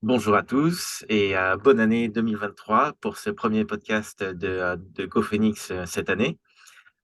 Bonjour à tous et bonne année 2023 pour ce premier podcast de GoPhoenix cette année.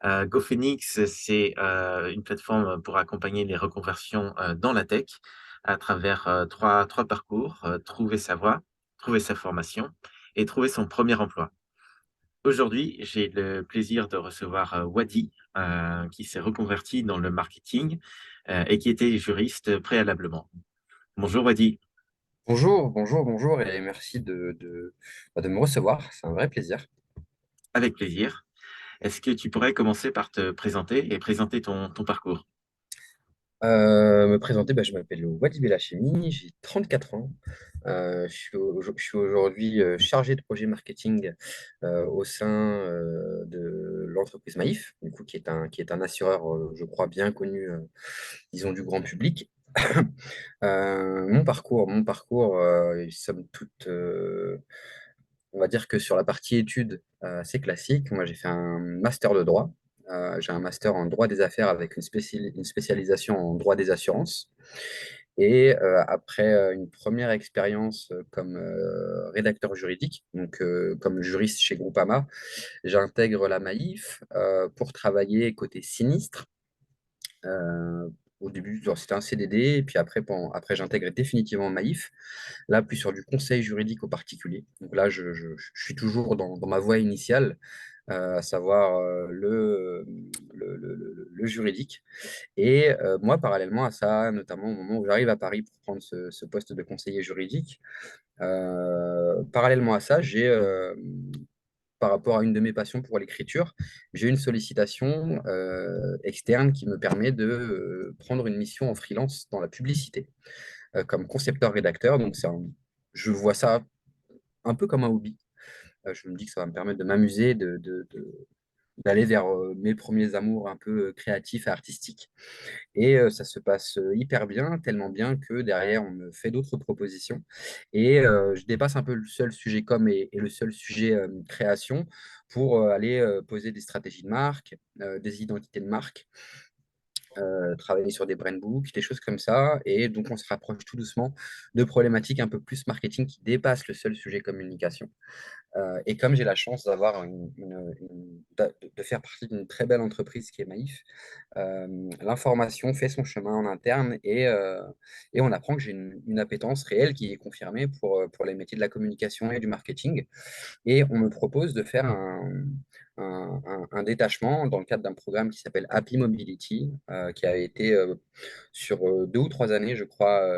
GoPhoenix, c'est une plateforme pour accompagner les reconversions dans la tech à travers trois parcours, trouver sa voie, trouver sa formation et trouver son premier emploi. Aujourd'hui, j'ai le plaisir de recevoir Wadi, qui s'est reconverti dans le marketing et qui était juriste préalablement. Bonjour Wadi, Bonjour, bonjour, bonjour, et merci de me recevoir. C'est un vrai plaisir. avec plaisir. Est-ce que tu pourrais commencer par te présenter et présenter ton parcours? Me présenter, je m'appelle Wadi Belhachemi, j'ai 34 ans. Je suis aujourd'hui chargé de projet marketing au sein de l'entreprise Maïf, du coup, qui est un assureur, je crois, bien connu, disons, du grand public. Mon parcours, somme toute, on va dire que sur la partie études, c'est classique. Moi, j'ai fait un master de droit. J'ai un master en droit des affaires avec une spécialisation en droit des assurances. Et après une première expérience comme rédacteur juridique, donc comme juriste chez Groupama, j'intègre la Maïf pour travailler côté sinistre. Euh, Au début, genre, c'était un CDD, et puis après j'intègre définitivement Maïf, là plus sur du conseil juridique au particulier. Donc là, je suis toujours dans ma voie initiale, à savoir le juridique. Et moi, parallèlement à ça, notamment au moment où j'arrive à Paris pour prendre ce poste de conseiller juridique, parallèlement à ça, par rapport à une de mes passions pour l'écriture, j'ai une sollicitation externe qui me permet de prendre une mission en freelance dans la publicité comme concepteur-rédacteur. Je vois ça un peu comme un hobby. Je me dis que ça va me permettre de m'amuser, d'aller vers mes premiers amours un peu créatifs et artistiques. Et ça se passe hyper bien, tellement bien que derrière, on me fait d'autres propositions. Et je dépasse un peu le seul sujet com et le seul sujet création pour aller poser des stratégies de marque, des identités de marque, travailler sur des brand books, des choses comme ça. Et donc, on se rapproche tout doucement de problématiques un peu plus marketing qui dépassent le seul sujet communication. Et comme j'ai la chance de faire partie d'une très belle entreprise qui est Maïf, l'information fait son chemin en interne et on apprend que j'ai une appétence réelle qui est confirmée pour les métiers de la communication et du marketing. Et on me propose de faire un détachement dans le cadre d'un programme qui s'appelle Happy Mobility, qui a été sur 2 ou 3 années, je crois,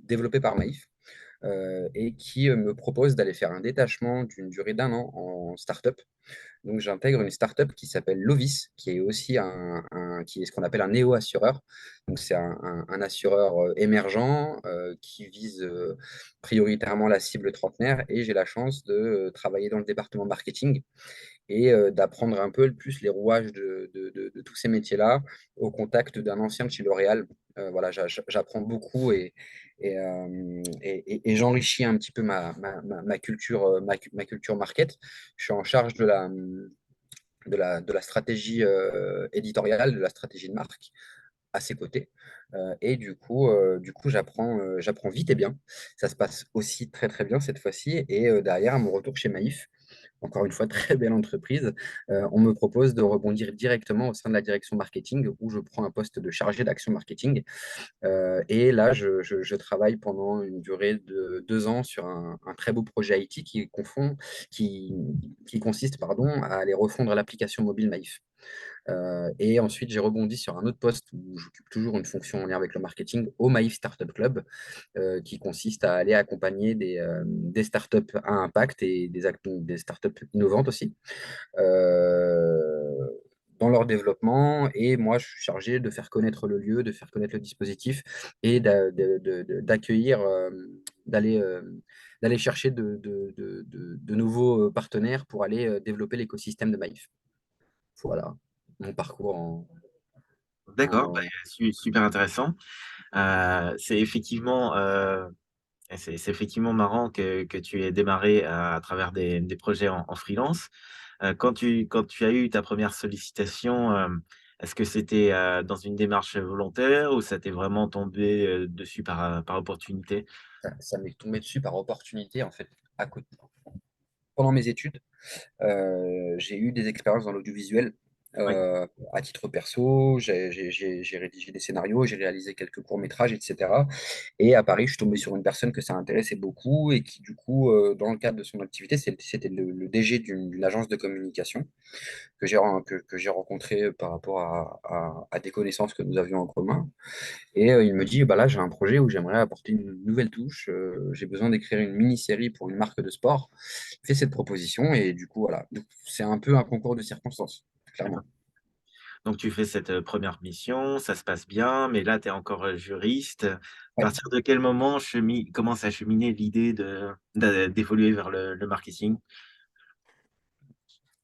développé par Maïf et qui me propose d'aller faire un détachement d'une durée d'1 an en start-up. Donc, j'intègre une startup qui s'appelle Lovis, qui est aussi qui est ce qu'on appelle un néo-assureur. Donc, c'est un assureur émergent qui vise prioritairement la cible trentenaire. Et j'ai la chance de travailler dans le département marketing et d'apprendre un peu plus les rouages de tous ces métiers-là au contact d'un ancien de chez L'Oréal. Voilà, j'apprends beaucoup et j'enrichis un petit peu ma culture, ma culture market. Je suis en charge de la stratégie éditoriale, de la stratégie de marque à ses côtés. Et du coup j'apprends vite et bien. Ça se passe aussi très très bien cette fois-ci. Et derrière, à mon retour chez Maïf, encore une fois, très belle entreprise, on me propose de rebondir directement au sein de la direction marketing où je prends un poste de chargé d'action marketing. Et là, je travaille pendant une durée de 2 ans sur un très beau projet IT qui, qui consiste à aller refondre l'application mobile Maïf. Et ensuite, j'ai rebondi sur un autre poste où j'occupe toujours une fonction en lien avec le marketing au Maïf Startup Club, qui consiste à aller accompagner des startups à impact et des startups innovantes aussi euh, dans leur développement. Et moi, je suis chargé de faire connaître le lieu, de faire connaître le dispositif et d'accueillir, d'aller chercher de nouveaux partenaires pour aller développer l'écosystème de Maïf. Voilà mon parcours D'accord, bah, en- super intéressant. C'est effectivement, c'est effectivement marrant que tu aies démarré à travers des projets en freelance. Quand tu as eu ta première sollicitation, Est-ce que c'était dans une démarche volontaire ou ça t'est vraiment tombé dessus par opportunité? Ça m'est tombé dessus par opportunité, en fait, à côté. Pendant mes études, j'ai eu des expériences dans l'audiovisuel. Oui, À titre perso, j'ai rédigé des scénarios, j'ai réalisé quelques courts-métrages, etc. Et à Paris, je suis tombé sur une personne que ça intéressait beaucoup et qui, du coup, dans le cadre de son activité, c'était le DG d'une agence de communication que j'ai rencontré par rapport à des connaissances que nous avions en commun. Et il me dit, bah là, j'ai un projet où j'aimerais apporter une nouvelle touche. J'ai besoin d'écrire une mini-série pour une marque de sport. Fais cette proposition et du coup, voilà. Donc, c'est un peu un concours de circonstances, clairement. d'accord. Donc tu fais cette, 1re mission, ça se passe bien, mais là tu es encore, juriste. À Ouais. partir de quel moment commence à cheminer l'idée d'évoluer vers le marketing?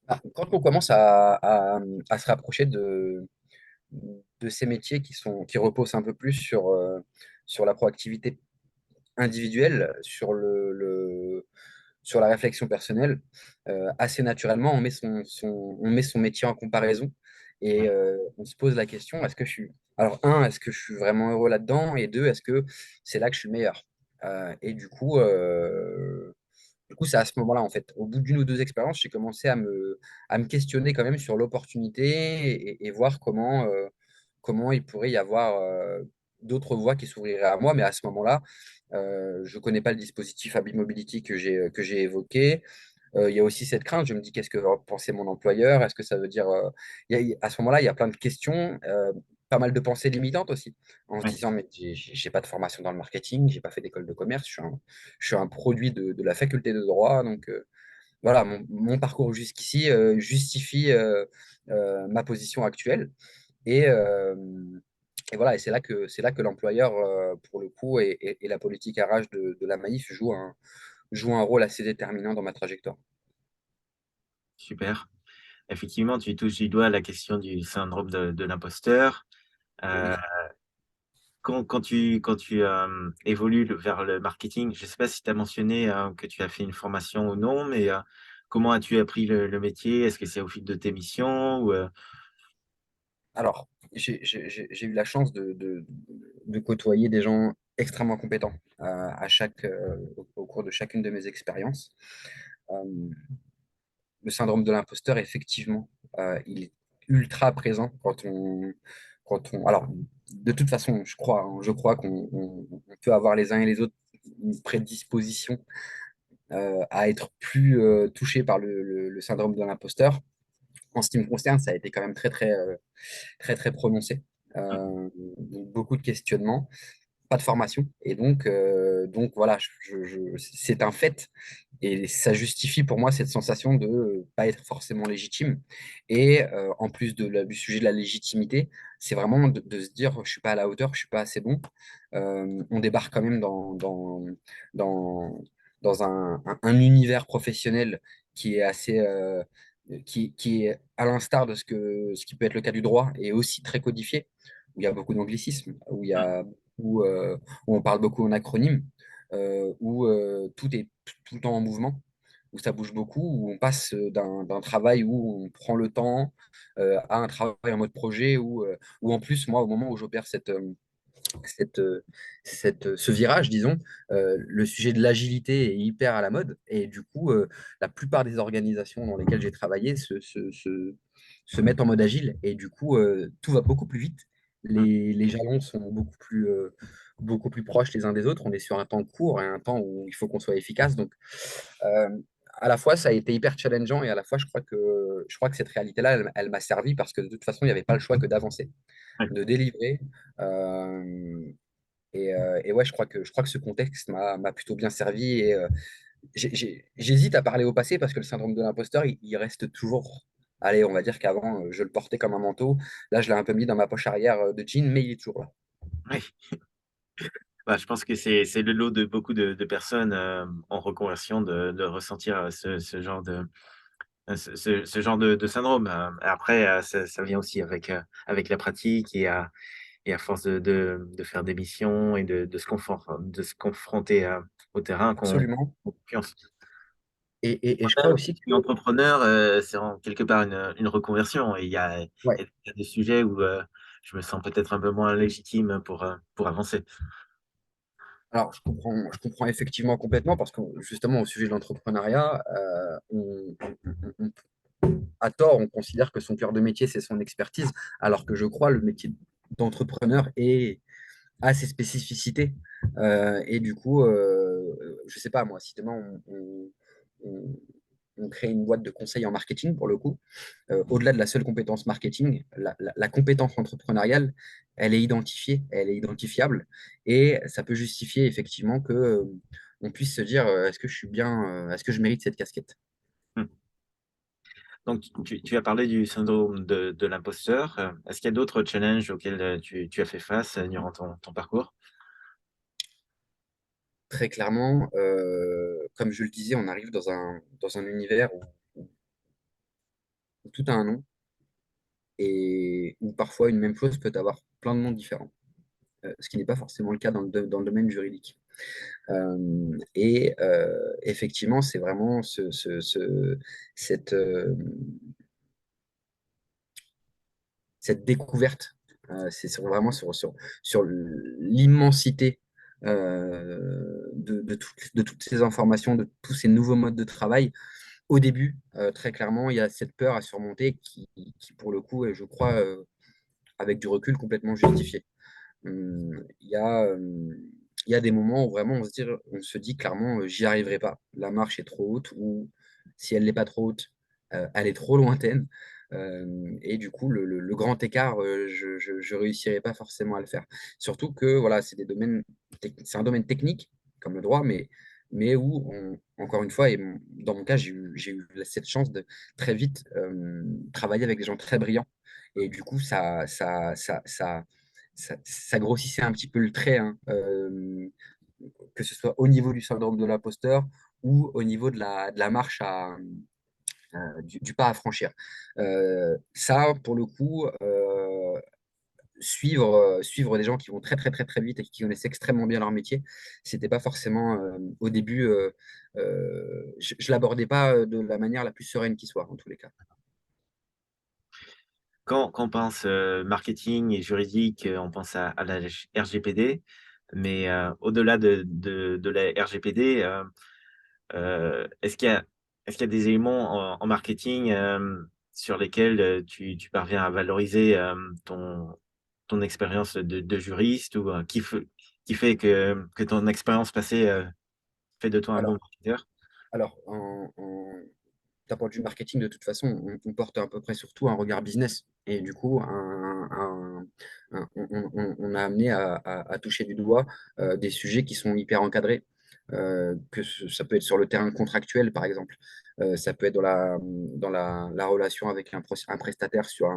Ah, quand on commence à se rapprocher de ces métiers qui reposent un peu plus sur la proactivité individuelle, sur la réflexion personnelle, assez naturellement, on met son métier en comparaison et Ouais, on se pose la question, est-ce que je suis vraiment heureux là-dedans? Et deux, est-ce que c'est là que je suis le meilleur? Et du coup, c'est à ce moment-là, en fait, au bout d'une ou deux expériences, j'ai commencé à me questionner quand même sur l'opportunité et voir comment il pourrait y avoir d'autres voies qui s'ouvriraient à moi. Mais à ce moment-là, je ne connais pas le dispositif Happy Mobility que j'ai évoqué. Il y a aussi cette crainte. Je me dis, qu'est-ce que va penser mon employeur? Est-ce que ça veut dire. À ce moment-là, il y a plein de questions, pas mal de pensées limitantes aussi, en se ouais, disant, mais j'ai pas de formation dans le marketing, j'ai pas fait d'école de commerce, je suis un produit de la faculté de droit. Donc voilà, mon parcours jusqu'ici justifie ma position actuelle. Et, euh, et voilà, et c'est là que l'employeur, pour le coup, et la politique RH de la Maïf joue un rôle assez déterminant dans ma trajectoire. super. Effectivement, tu touches du doigt la question du syndrome de l'imposteur. Heu, Oui. quand tu évolues vers le marketing, je ne sais pas si tu as mentionné, que tu as fait une formation ou non, mais, comment as-tu appris le métier? Est-ce que c'est au fil de tes missions ou, Alors, j'ai eu la chance de côtoyer des gens extrêmement compétents au cours de chacune de mes expériences. Euh, le syndrome de l'imposteur, effectivement, il est ultra présent alors, de toute façon, je crois qu'on peut avoir les uns et les autres une prédisposition à être plus touché par le syndrome de l'imposteur. En ce qui me concerne, ça a été quand même très prononcé. Donc beaucoup de questionnements, pas de formation. Et donc voilà, c'est un fait. Et ça justifie pour moi cette sensation de ne pas être forcément légitime. Et en plus du sujet de la légitimité, c'est vraiment de se dire, je suis pas à la hauteur, je suis pas assez bon. On débarque quand même dans, dans un univers professionnel qui est qui est à l'instar de ce qui peut être le cas du droit, et aussi très codifié, où il y a beaucoup d'anglicismes, où, euh, où on parle beaucoup en acronyme, où tout est tout le temps en mouvement, où ça bouge beaucoup, où on passe d'un travail où on prend le temps à un travail en mode projet, où en plus, moi, au moment où j'opère cette, euh, ce virage, disons, le sujet de l'agilité est hyper à la mode. Et du coup, la plupart des organisations dans lesquelles j'ai travaillé se mettent en mode agile. Et du coup, tout va beaucoup plus vite. Les jalons sont beaucoup plus proches les uns des autres. On est sur un temps court et un temps où il faut qu'on soit efficace. Donc, euh, à la fois, ça a été hyper challengeant, et à la fois, je crois que cette réalité-là, elle m'a servi parce que de toute façon, il n'y avait pas le choix que d'avancer, ouais. de délivrer. Euh, et ouais, je crois que ce contexte m'a plutôt bien servi. Et j'hésite à parler au passé parce que le syndrome de l'imposteur, il reste toujours. Allez, on va dire qu'avant, je le portais comme un manteau. Là, je l'ai un peu mis dans ma poche arrière de jean, mais il est toujours là. Oui. Bah, je pense que c'est le lot de beaucoup de personnes, en reconversion de ressentir, ce genre ce genre de syndrome. Après, ça vient aussi avec la pratique et à force de faire des missions et de se confronter, au terrain qu'on Absolument. prend confiance. Et je crois aussi Puis que, entrepreneur, c'est quelque part une reconversion. Et ouais, il y a des sujets où je me sens peut-être un peu moins légitime pour avancer. alors je comprends effectivement complètement parce que justement au sujet de l'entrepreneuriat, à tort, on considère que son cœur de métier, c'est son expertise, alors que je crois le métier d'entrepreneur a ses spécificités. Et du coup, je sais pas, moi, si demain on- on crée une boîte de conseil en marketing, pour le coup, au-delà de la seule compétence marketing, la compétence entrepreneuriale, elle est identifiée, elle est identifiable, et ça peut justifier effectivement que on puisse se dire, est-ce que je suis bien, est-ce que je mérite cette casquette? Hmm. Donc, tu as parlé du syndrome de l'imposteur. Est-ce qu'il y a d'autres challenges auxquels tu as fait face durant ton parcours? Très clairement, comme je le disais, on arrive dans un univers où tout a un nom et où parfois une même chose peut avoir plein de noms différents, ce qui n'est pas forcément le cas dans le domaine juridique. Effectivement, c'est vraiment cette, cette découverte, vraiment sur l'immensité de toutes ces informations, de tous ces nouveaux modes de travail. Au début, très clairement, il y a cette peur à surmonter qui pour le coup, est, je crois, avec du recul, complètement justifiée. Il y a des moments où vraiment on se dit clairement, j'y arriverai pas. La marche est trop haute ou si elle n'est pas trop haute, elle est trop lointaine. Et du coup, le grand écart, je réussirai pas forcément à le faire. Surtout que voilà, c'est un domaine technique comme le droit, mais où, encore une fois, dans mon cas, j'ai eu cette chance de très vite travailler avec des gens très brillants. Et du coup, ça grossissait un petit peu le trait, hein, que ce soit au niveau du syndrome de l'imposteur ou au niveau de la marche du pas à franchir. Ça, pour le coup, suivre des gens qui vont très très très très vite et qui connaissent extrêmement bien leur métier, c'était pas forcément au début, je l'abordais pas de la manière la plus sereine qui soit, en tous les cas. Quand on pense marketing et juridique, on pense à la RGPD. Mais au-delà de la RGPD, est-ce qu'il y a des éléments en marketing sur lesquels tu parviens à valoriser ton expérience de juriste ou qui fait que ton expérience passée fait de toi un bon Alors, marketeur? alors d'un point de vue marketing, de toute façon, on porte à peu près surtout un regard business. Et du coup, on a amené à toucher du doigt des sujets qui sont hyper encadrés. Ça peut être sur le terrain contractuel, par exemple. Ça peut être la relation avec un prestataire sur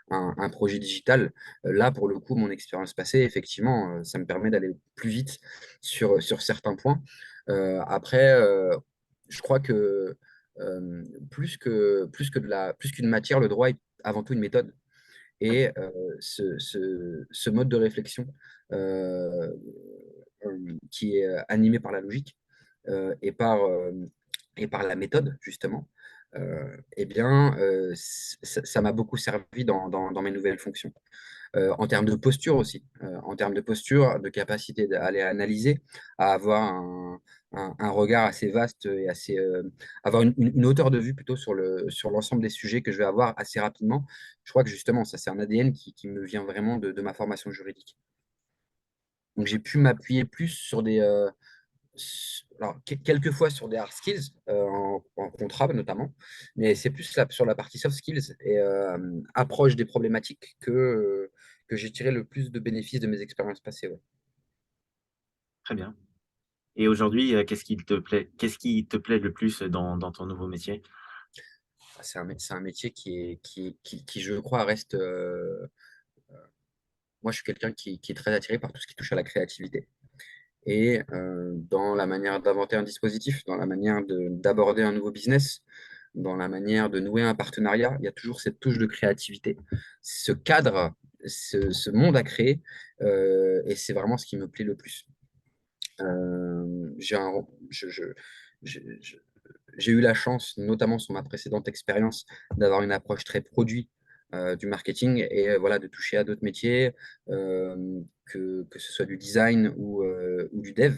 un projet digital. Là, pour le coup, mon expérience passée, effectivement, ça me permet d'aller plus vite sur certains points. Après, je crois que plus qu'une matière, le droit est avant tout une méthode. Et ce mode de réflexion euh, qui est animé par la logique et par la méthode, justement, eh bien, ça m'a beaucoup servi dans mes nouvelles fonctions. En termes de posture aussi, en termes de posture, de capacité d'aller analyser, à avoir un regard assez vaste et avoir une hauteur de vue plutôt sur l'ensemble des sujets que je vais avoir assez rapidement. Je crois que justement, ça, c'est un ADN qui me vient vraiment de ma formation juridique. Donc, j'ai pu m'appuyer plus sur alors, quelquefois sur des hard skills, en contrat notamment, mais c'est plus sur la partie soft skills et approche des problématiques que j'ai tiré le plus de bénéfices de mes expériences passées. Ouais. Très bien. Et aujourd'hui, qu'est-ce qui te plaît le plus dans ton nouveau métier? C'est un métier qui, je crois, reste. Moi, je suis quelqu'un qui est très attiré par tout ce qui touche à la créativité. Et dans la manière d'inventer un dispositif, dans la manière d'aborder un nouveau business, dans la manière de nouer un partenariat, il y a toujours cette touche de créativité. Ce cadre, ce monde à créer, et c'est vraiment ce qui me plaît le plus. J'ai un, je- j'ai eu la chance, notamment sur ma précédente expérience, d'avoir une approche très produit du marketing et voilà, de toucher à d'autres métiers, que ce soit du design ou du dev.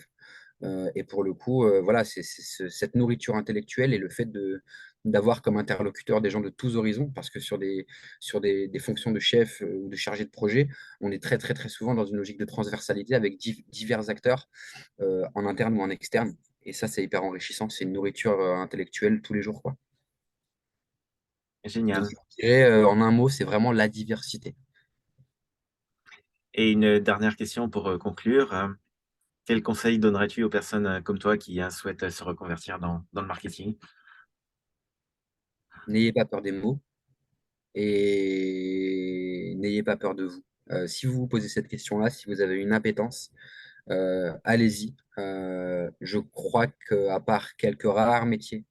Et pour le coup, voilà, cette nourriture intellectuelle et le fait d'avoir comme interlocuteur des gens de tous horizons, parce que sur des fonctions de chef ou de chargé de projet, on est très, très, très souvent dans une logique de transversalité avec divers acteurs en interne ou en externe. Et ça, c'est hyper enrichissant. C'est une nourriture intellectuelle tous les jours, quoi. Donc, Génial. je dirais, en un mot, c'est vraiment la diversité. Et une dernière question pour conclure. Quel conseil donnerais-tu aux personnes comme toi qui souhaitent se reconvertir dans le marketing? N'ayez pas peur des mots et n'ayez pas peur de vous. Si vous vous posez cette question-là, si vous avez une appétence, allez-y. Je crois qu'à part quelques rares métiers,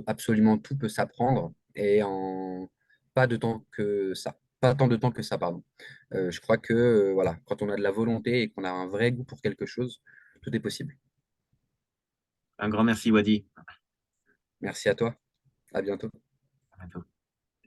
absolument tout peut s'apprendre et en pas de temps que ça. Pas tant de temps que ça, pardon. Je crois que voilà, quand on a de la volonté et qu'on a un vrai goût pour quelque chose, tout est possible. Un grand merci, Wadi. Merci à toi. À bientôt. À bientôt.